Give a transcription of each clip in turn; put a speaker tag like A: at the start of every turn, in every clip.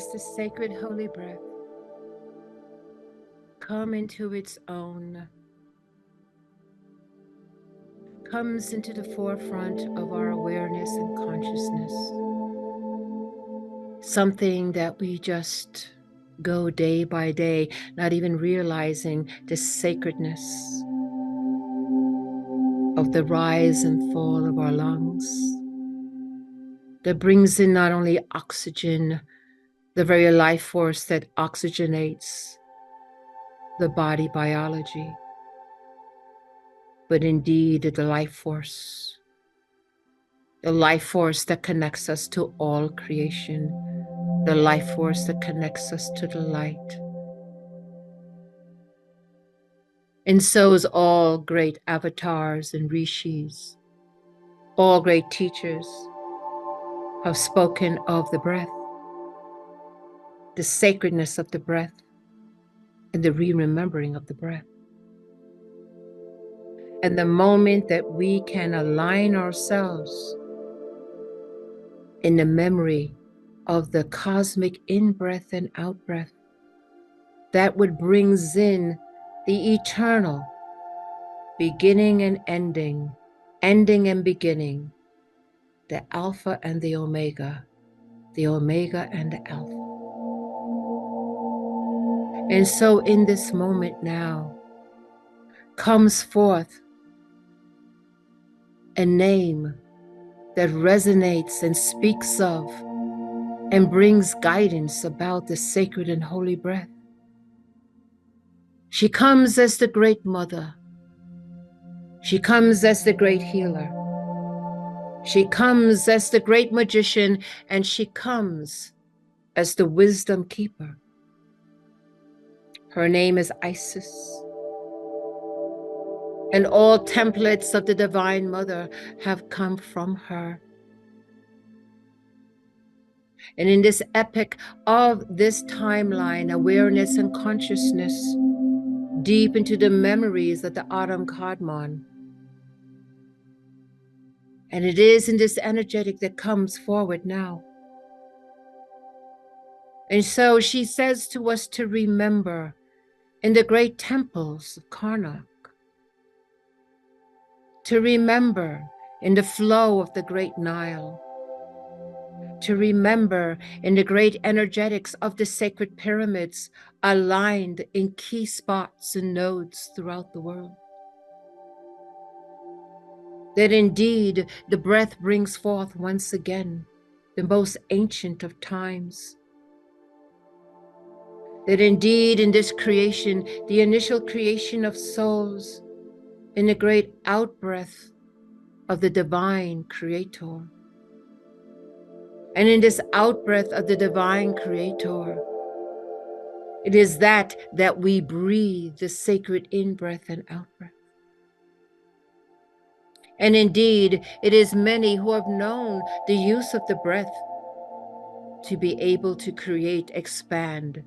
A: as the sacred holy breath come into its own, comes into the forefront of our awareness and consciousness, something that we just go day by day, not even realizing the sacredness of the rise and fall of our lungs, that brings in not only oxygen, the very life force that oxygenates the body biology, but indeed the life force that connects us to all creation, the life force that connects us to the light. And so is all great avatars and rishis, all great teachers have spoken of the breath, the sacredness of the breath, and the remembering of the breath. And the moment that we can align ourselves in the memory of the cosmic in-breath and out-breath, that would brings in the eternal, beginning and ending and beginning, the Alpha and the Omega and the Alpha. And so in this moment now comes forth a name that resonates and speaks of and brings guidance about the sacred and holy breath. She comes as the great mother. She comes as the great healer. She comes as the great magician, and she comes as the wisdom keeper. Her name is Isis. And all templates of the Divine Mother have come from her. And in this epic of this timeline, awareness and consciousness, deep into the memories of the Adam Kadmon. And it is in this energetic that comes forward now. And so she says to us to remember in the great temples of Karnak, to remember in the flow of the great Nile, to remember in the great energetics of the sacred pyramids aligned in key spots and nodes throughout the world. That indeed the breath brings forth once again the most ancient of times. That indeed in this creation, the initial creation of souls, in the great outbreath of the divine creator. And in this outbreath of the divine creator, it is that we breathe the sacred in-breath and out-breath. And indeed, it is many who have known the use of the breath to be able to create, expand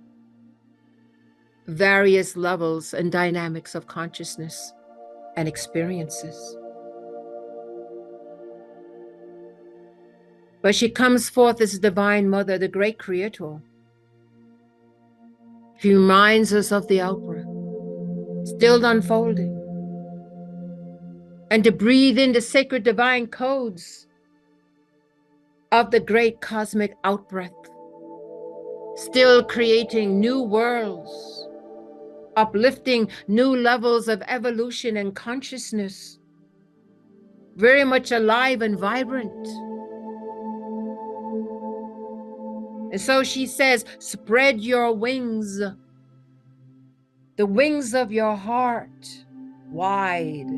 A: various levels and dynamics of consciousness and experiences. But she comes forth as Divine Mother, the great creator. She reminds us of the outbreath, still unfolding, and to breathe in the sacred divine codes of the great cosmic outbreath, still creating new worlds, uplifting new levels of evolution and consciousness, very much alive and vibrant. And so she says, spread your wings, the wings of your heart wide,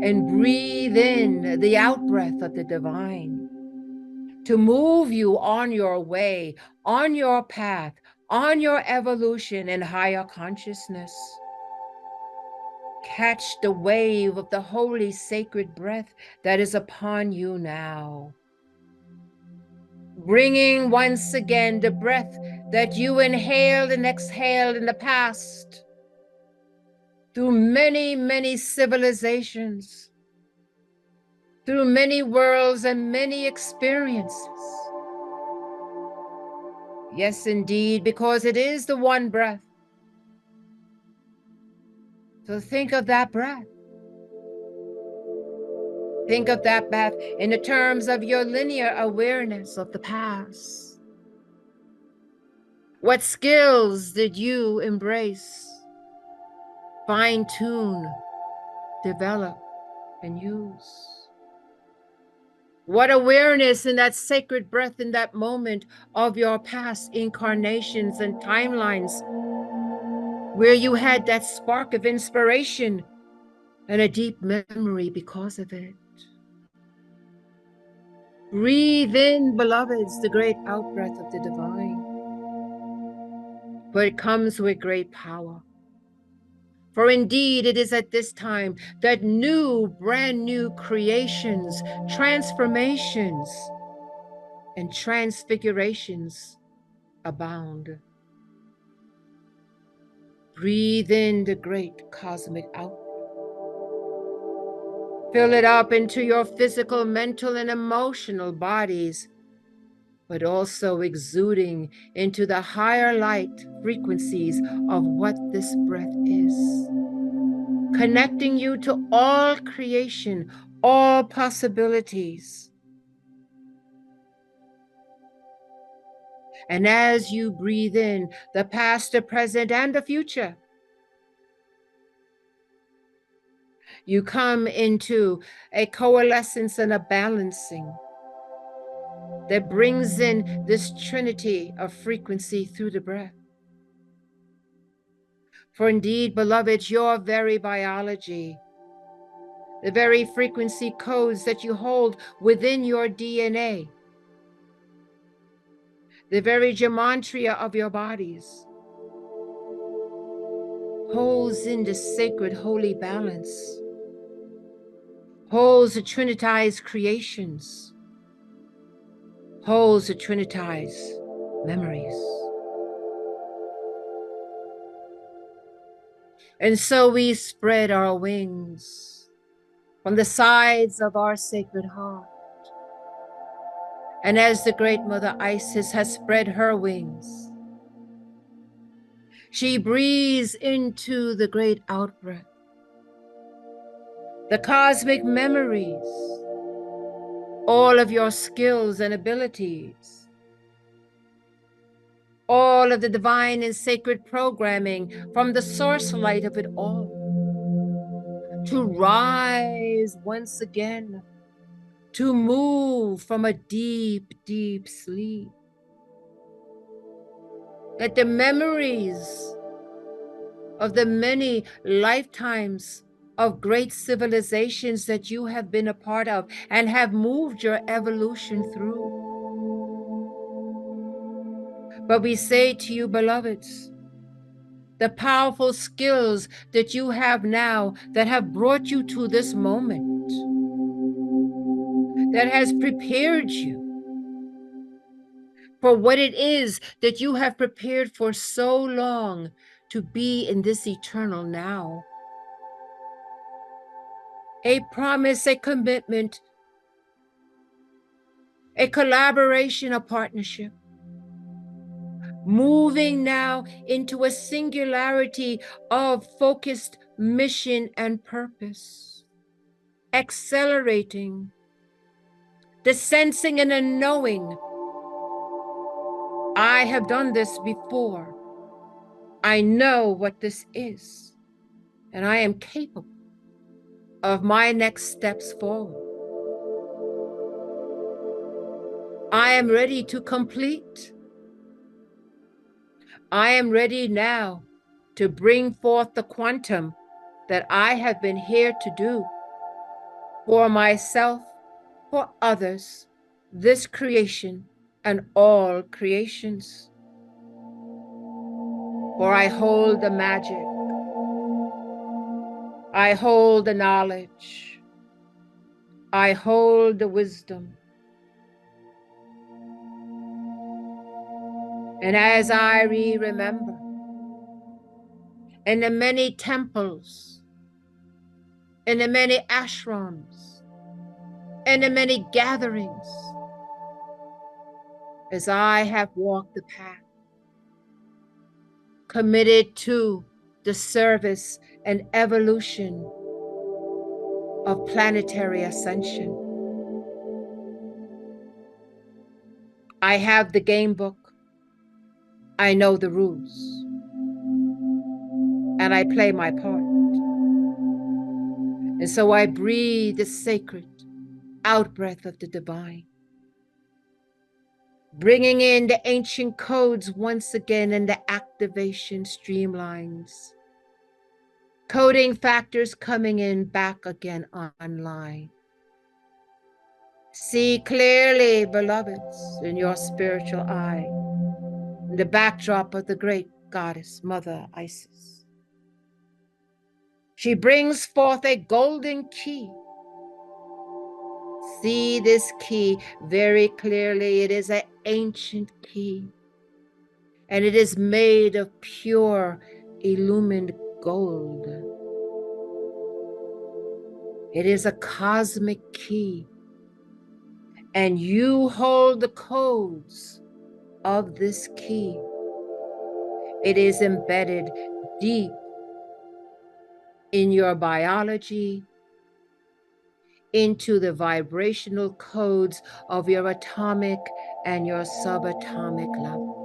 A: and breathe in the outbreath of the divine to move you on your way, on your path, on your evolution in higher consciousness. Catch the wave of the holy sacred breath that is upon you now. Bringing once again the breath that you inhaled and exhaled in the past through many, many civilizations, through many worlds and many experiences. Yes, indeed, because it is the one breath. So think of that breath. Think of that breath in the terms of your linear awareness of the past. What skills did you embrace, fine-tune, develop, and use? What awareness in that sacred breath in that moment of your past incarnations and timelines where you had that spark of inspiration and a deep memory because of it. Breathe in, beloveds, the great outbreath of the divine, for it comes with great power. For indeed, it is at this time that brand new creations, transformations, and transfigurations abound. Breathe in the great cosmic outbreath. Fill it up into your physical, mental, and emotional bodies, but also exuding into the higher light frequencies of what this breath is, connecting you to all creation, all possibilities. And as you breathe in the past, the present, and the future, you come into a coalescence and a balancing that brings in this trinity of frequency through the breath. For indeed, beloveds, your very biology, the very frequency codes that you hold within your DNA, the very gematria of your bodies, holds in the sacred holy balance, holds the trinitized creations, holds the trinitized memories. And so we spread our wings from the sides of our sacred heart. And as the great Mother Isis has spread her wings, she breathes into the great outbreath, the cosmic memories, all of your skills and abilities, all of the divine and sacred programming from the source light of it all, to rise once again, to move from a deep, deep sleep. That the memories of the many lifetimes of great civilizations that you have been a part of and have moved your evolution through. But we say to you, beloveds, the powerful skills that you have now that have brought you to this moment, that has prepared you for what it is that you have prepared for so long, to be in this eternal now. A promise, a commitment, a collaboration, a partnership. Moving now into a singularity of focused mission and purpose. Accelerating the sensing and the knowing. I have done this before. I know what this is, and I am capable of my next steps forward. I am ready to complete. I am ready now to bring forth the quantum that I have been here to do for myself, for others, this creation, and all creations. For I hold the magic. I hold the knowledge. I hold the wisdom. And as I remember, in the many temples, in the many ashrams, in the many gatherings, as I have walked the path, committed to the service and evolution of planetary ascension. I have the game book. I know the rules. And I play my part. And so I breathe the sacred outbreath of the divine, bringing in the ancient codes once again, and the activation streamlines. Coding factors coming in back again online. See clearly, beloveds, in your spiritual eye, in the backdrop of the great goddess, Mother Isis. She brings forth a golden key. See this key very clearly. It is an ancient key, and it is made of pure, illumined gold. It is a cosmic key, and you hold the codes of this key. It is embedded deep in your biology, into the vibrational codes of your atomic and your subatomic level.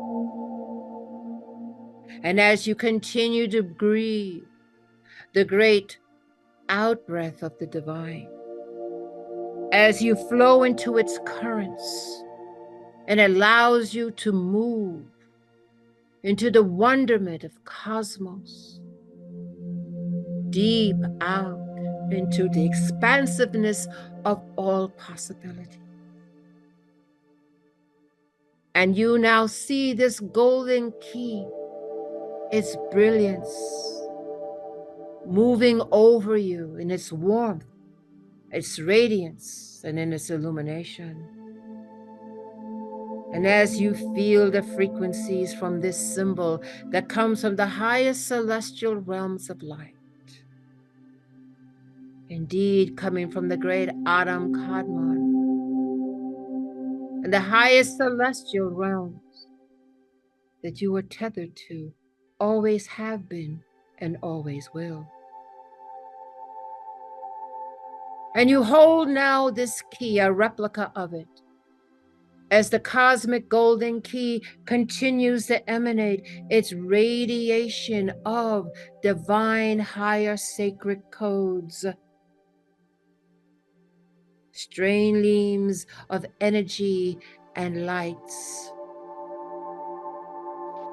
A: And as you continue to breathe the great outbreath of the divine, as you flow into its currents, and allows you to move into the wonderment of cosmos, deep out into the expansiveness of all possibility. And you now see this golden key, its brilliance, moving over you in its warmth, its radiance, and in its illumination. And as you feel the frequencies from this symbol that comes from the highest celestial realms of light, indeed coming from the great Adam Kadmon, and the highest celestial realms that you are tethered to, always have been and always will. And you hold now this key, a replica of it, as the cosmic golden key continues to emanate its radiation of divine higher sacred codes, streams of energy and lights,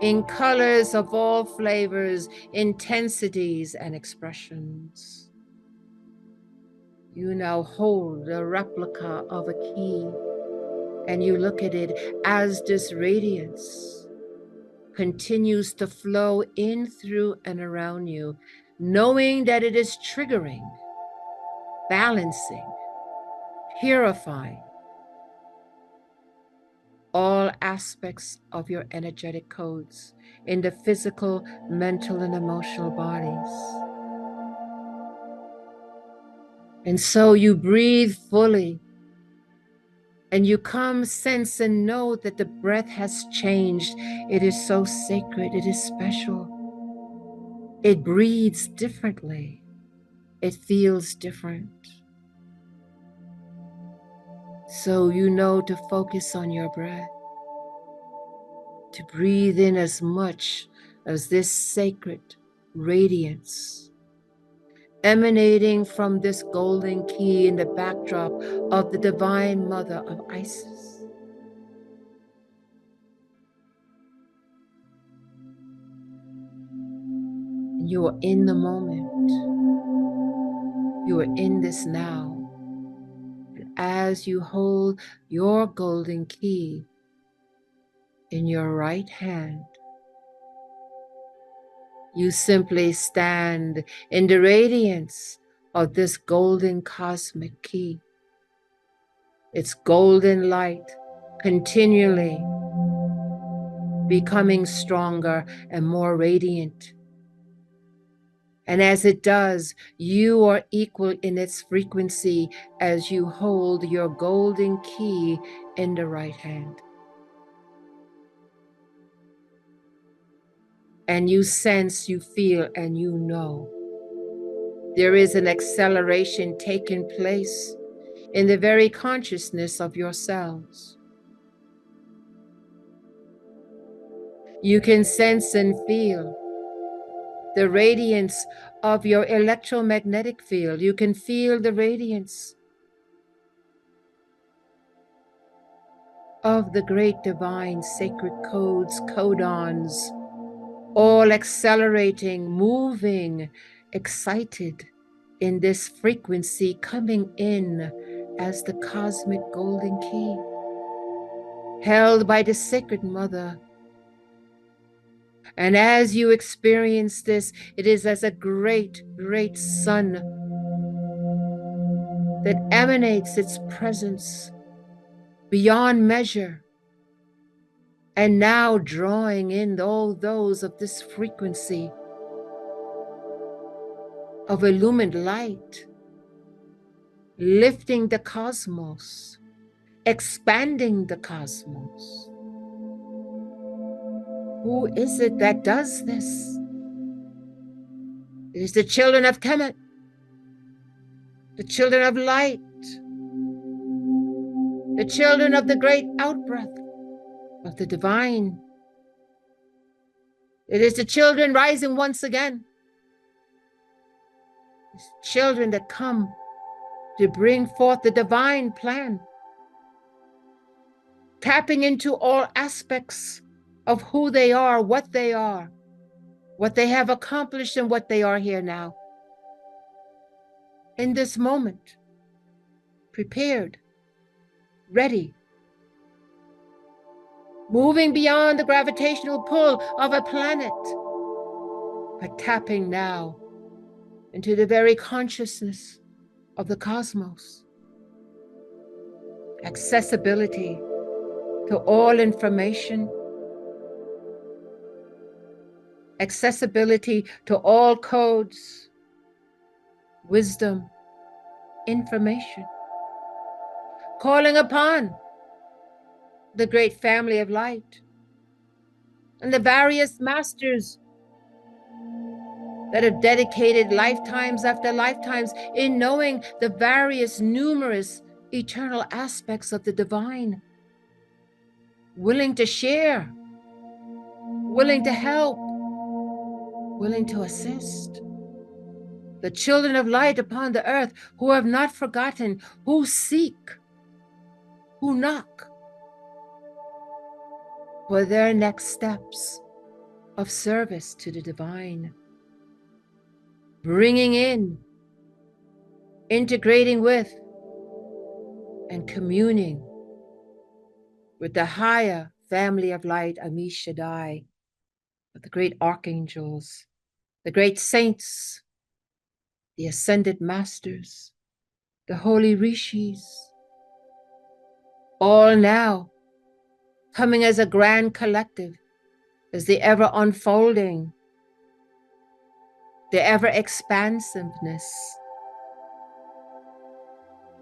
A: in colors of all flavors, intensities, and expressions. You now hold a replica of a key, and you look at it as this radiance continues to flow in, through, and around you, knowing that it is triggering, balancing, purifying all aspects of your energetic codes in the physical, mental, and emotional bodies. And so you breathe fully, and you come, sense, and know that the breath has changed. It is so sacred, it is special. It breathes differently. It feels different. So you know to focus on your breath, to breathe in as much as this sacred radiance emanating from this golden key in the backdrop of the Divine Mother of Isis. And you are in the moment. You are in this now. And as you hold your golden key in your right hand, you simply stand in the radiance of this golden cosmic key. Its golden light continually becoming stronger and more radiant. And as it does, you are equal in its frequency as you hold your golden key in the right hand. and you sense, you feel, and you know there is an acceleration taking place in the very consciousness of your cells. You can sense and feel the radiance of your electromagnetic field. You can feel the radiance of the great divine sacred codes, codons, all accelerating, moving, excited in this frequency, coming in as the cosmic golden key, held by the Sacred Mother. And as you experience this, it is as a great, great sun that emanates its presence beyond measure, and now drawing in all those of this frequency of illumined light, lifting the cosmos, expanding the cosmos. Who is it that does this? It is the children of Kemet, the children of light, the children of the great outbreath of the divine. It is the children rising once again. It's children that come to bring forth the divine plan, tapping into all aspects of who they are, what they have accomplished, and what they are here now. In this moment, prepared, ready, moving beyond the gravitational pull of a planet, but tapping now into the very consciousness of the cosmos. Accessibility to all information, accessibility to all codes, wisdom, information, calling upon the great family of light and the various masters that have dedicated lifetimes after lifetimes in knowing the various numerous eternal aspects of the divine, willing to share, willing to help, willing to assist. The children of light upon the earth who have not forgotten, who seek, who knock for their next steps of service to the divine, bringing in, integrating with, and communing with the higher family of light, Amish Shaddai, with the great archangels, the great saints, the ascended masters, the holy rishis, all now coming as a grand collective, as the ever unfolding, the ever expansiveness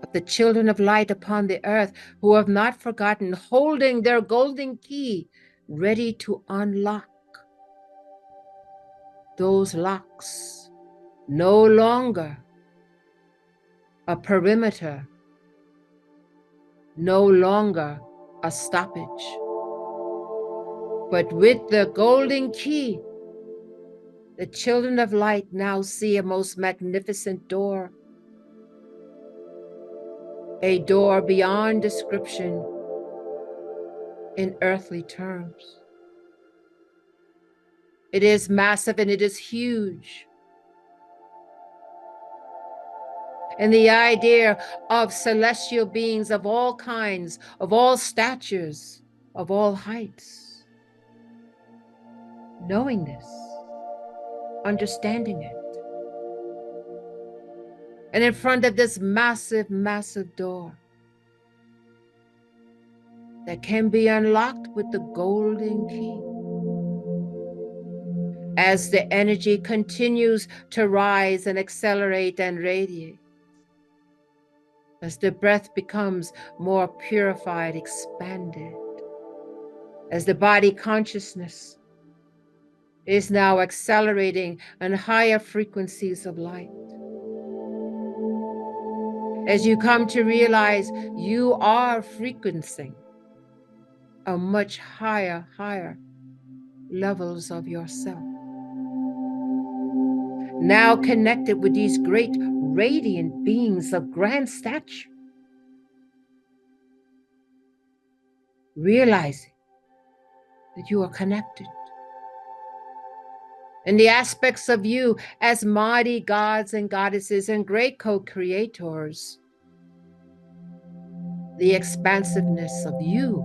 A: of the children of light upon the earth who have not forgotten, holding their golden key, ready to unlock those locks. No longer a perimeter, no longer a stoppage, but with the golden key, the children of light now see a most magnificent door, a door beyond description in earthly terms. It is massive and it is huge. And the idea of celestial beings of all kinds, of all statures, of all heights, knowing this, understanding it. And in front of this massive, massive door that can be unlocked with the golden key, as the energy continues to rise and accelerate and radiate, as the breath becomes more purified, expanded, as the body consciousness is now accelerating on higher frequencies of light. As you come to realize you are frequencing a much higher levels of yourself. Now connected with these great radiant beings of grand stature. Realizing that you are connected. And the aspects of you as mighty gods and goddesses and great co-creators. The expansiveness of you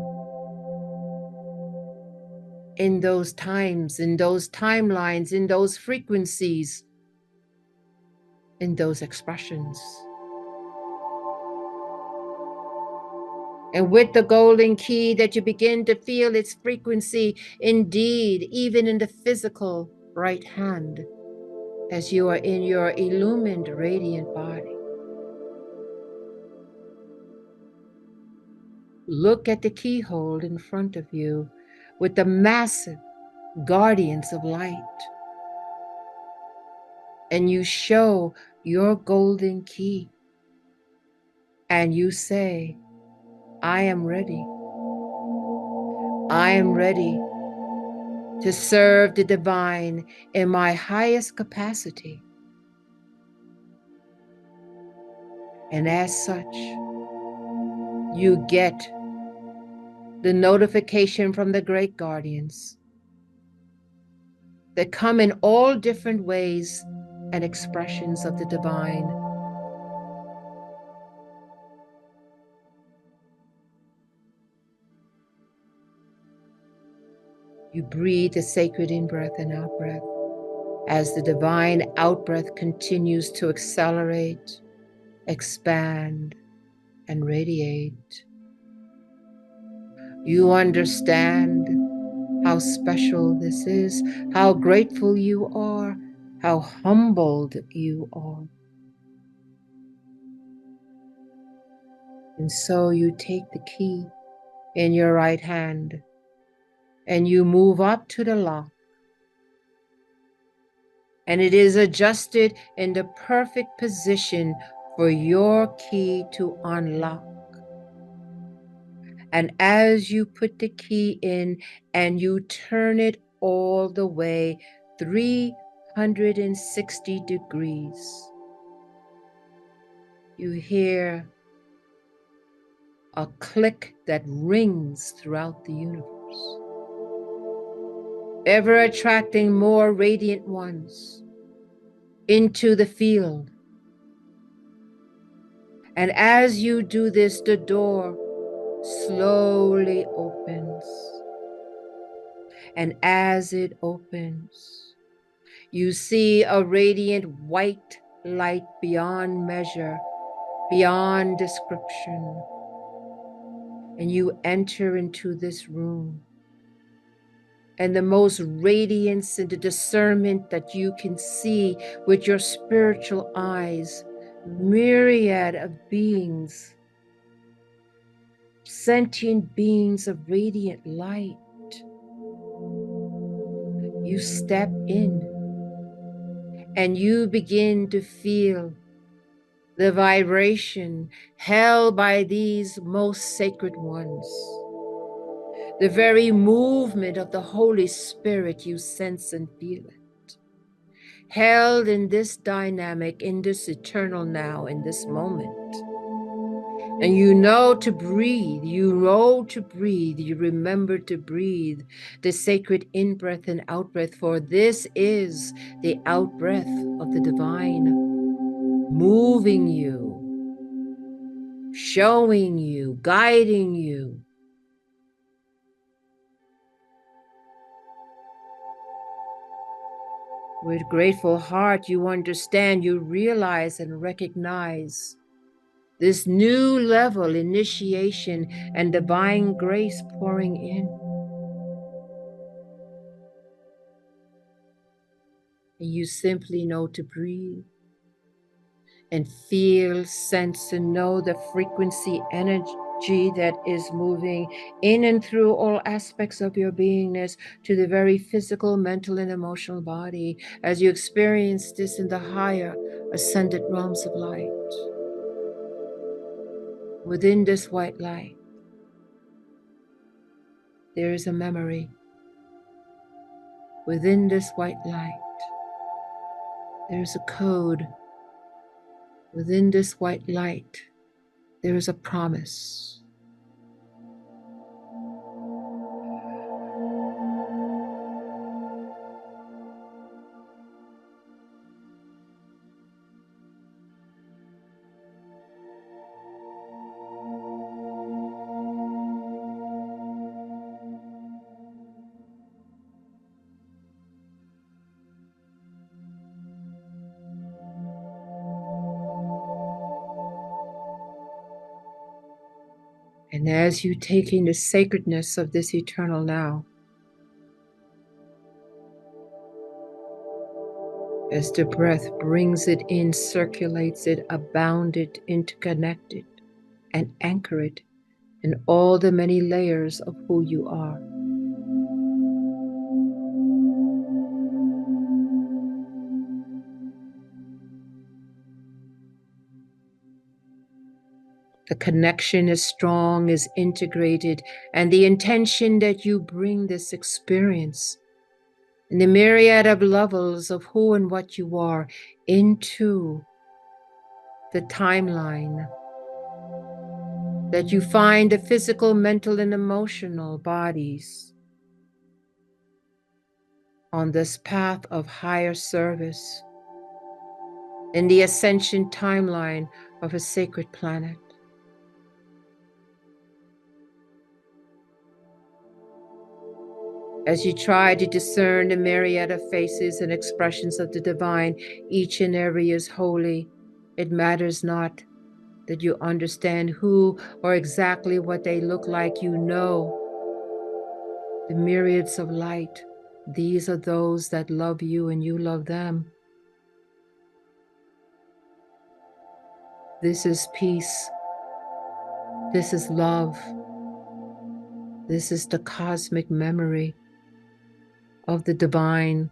A: in those times, in those timelines, in those frequencies, in those expressions. And with the golden key that you begin to feel its frequency, indeed, even in the physical right hand, as you are in your illumined radiant body. Look at the keyhole in front of you with the massive guardians of light. And you show your golden key. And you say, I am ready. I am ready to serve the divine in my highest capacity. And as such, you get the notification from the great guardians that come in all different ways and expressions of the divine. You breathe the sacred in-breath and out-breath as the divine out-breath continues to accelerate, expand, and radiate. You understand how special this is, how grateful you are, how humbled you are. And so you take the key in your right hand and you move up to the lock. And it is adjusted in the perfect position for your key to unlock. And as you put the key in and you turn it all the way 360 degrees, you hear a click that rings throughout the universe, ever attracting more radiant ones into the field. And as you do this, the door slowly opens. And as it opens, you see a radiant white light beyond measure, beyond description. And you enter into this room. And the most radiance and the discernment that you can see with your spiritual eyes, myriad of beings, sentient beings of radiant light. You step in and you begin to feel the vibration held by these most sacred ones. The very movement of the Holy Spirit, you sense and feel it. Held in this dynamic, in this eternal now, in this moment. And you know to breathe, you know to breathe, you remember to breathe the sacred in-breath and out-breath, for this is the out-breath of the divine, moving you, showing you, guiding you. With grateful heart, you understand, you realize and recognize this new level, initiation and divine grace pouring in. And you simply know to breathe and feel, sense, and know the frequency energy that is moving in and through all aspects of your beingness to the very physical, mental, and emotional body as you experience this in the higher ascended realms of light. Within this white light, there is a memory. Within this white light, there is a code. Within this white light, there is a promise. And as you take in the sacredness of this eternal now, as the breath brings it in, circulates it, abound it, interconnect it, and anchor it in all the many layers of who you are. The connection is strong, is integrated, and the intention that you bring this experience in the myriad of levels of who and what you are into the timeline, that you find the physical, mental, and emotional bodies on this path of higher service in the Ascension timeline of a sacred planet. As you try to discern the myriad of faces and expressions of the divine, each and every is holy. It matters not that you understand who or exactly what they look like. You know the myriads of light. These are those that love you and you love them. This is peace. This is love. This is the cosmic memory of the divine.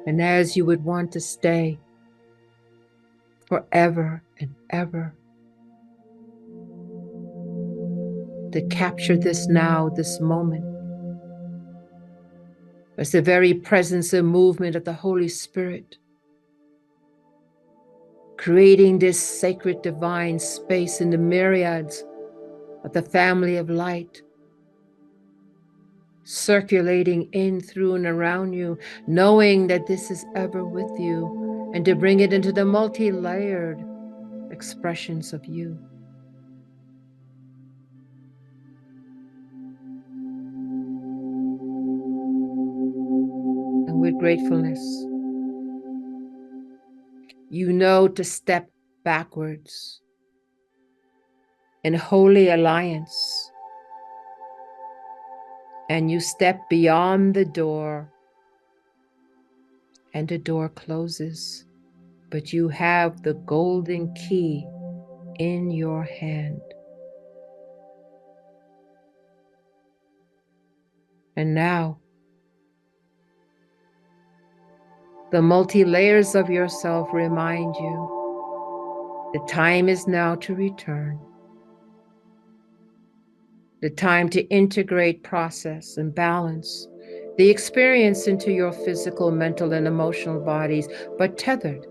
A: And as you would want to stay forever and ever, to capture this now, this moment, as the very presence and movement of the Holy Spirit, creating this sacred divine space in the myriads of the family of light, circulating in, through, and around you, knowing that this is ever with you, and to bring it into the multi-layered expressions of you. And with gratefulness, you know to step backwards in holy alliance, and you step beyond the door, and the door closes, but you have the golden key in your hand. And now, the multi-layers of yourself remind you the time is now to return. The time to integrate, process, and balance the experience into your physical, mental, and emotional bodies, but tethered.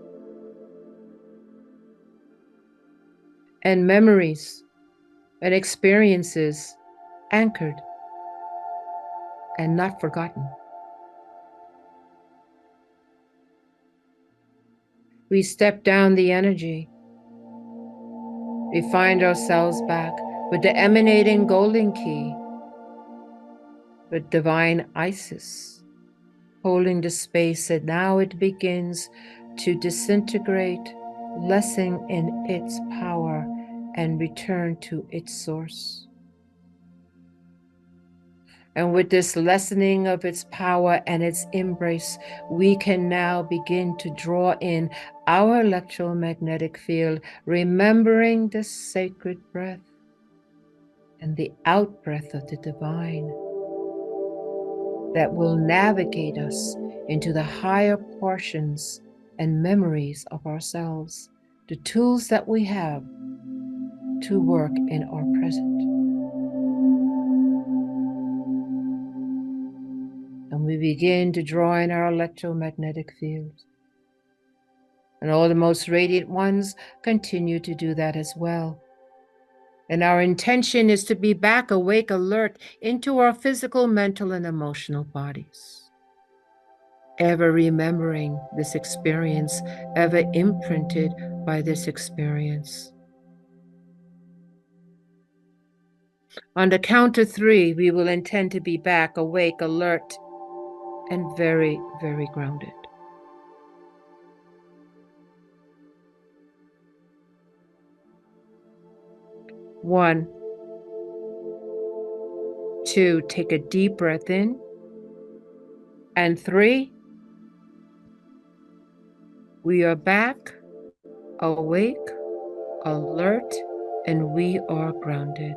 A: And memories and experiences anchored and not forgotten. We step down the energy. We find ourselves back with the emanating golden key, with divine Isis holding the space, and now it begins to disintegrate, lessen in its power, and return to its source. And with this lessening of its power and its embrace, we can now begin to draw in our electromagnetic field, remembering the sacred breath and the out-breath of the divine that will navigate us into the higher portions and memories of ourselves, the tools that we have to work in our present. And we begin to draw in our electromagnetic field. And all the most radiant ones continue to do that as well. And our intention is to be back awake, alert into our physical, mental, and emotional bodies. Ever remembering this experience, ever imprinted by this experience. On the count of 3, we will intend to be back awake, alert, and very, very grounded. 1, 2, take a deep breath in. And 3, we are back, awake, alert, and we are grounded.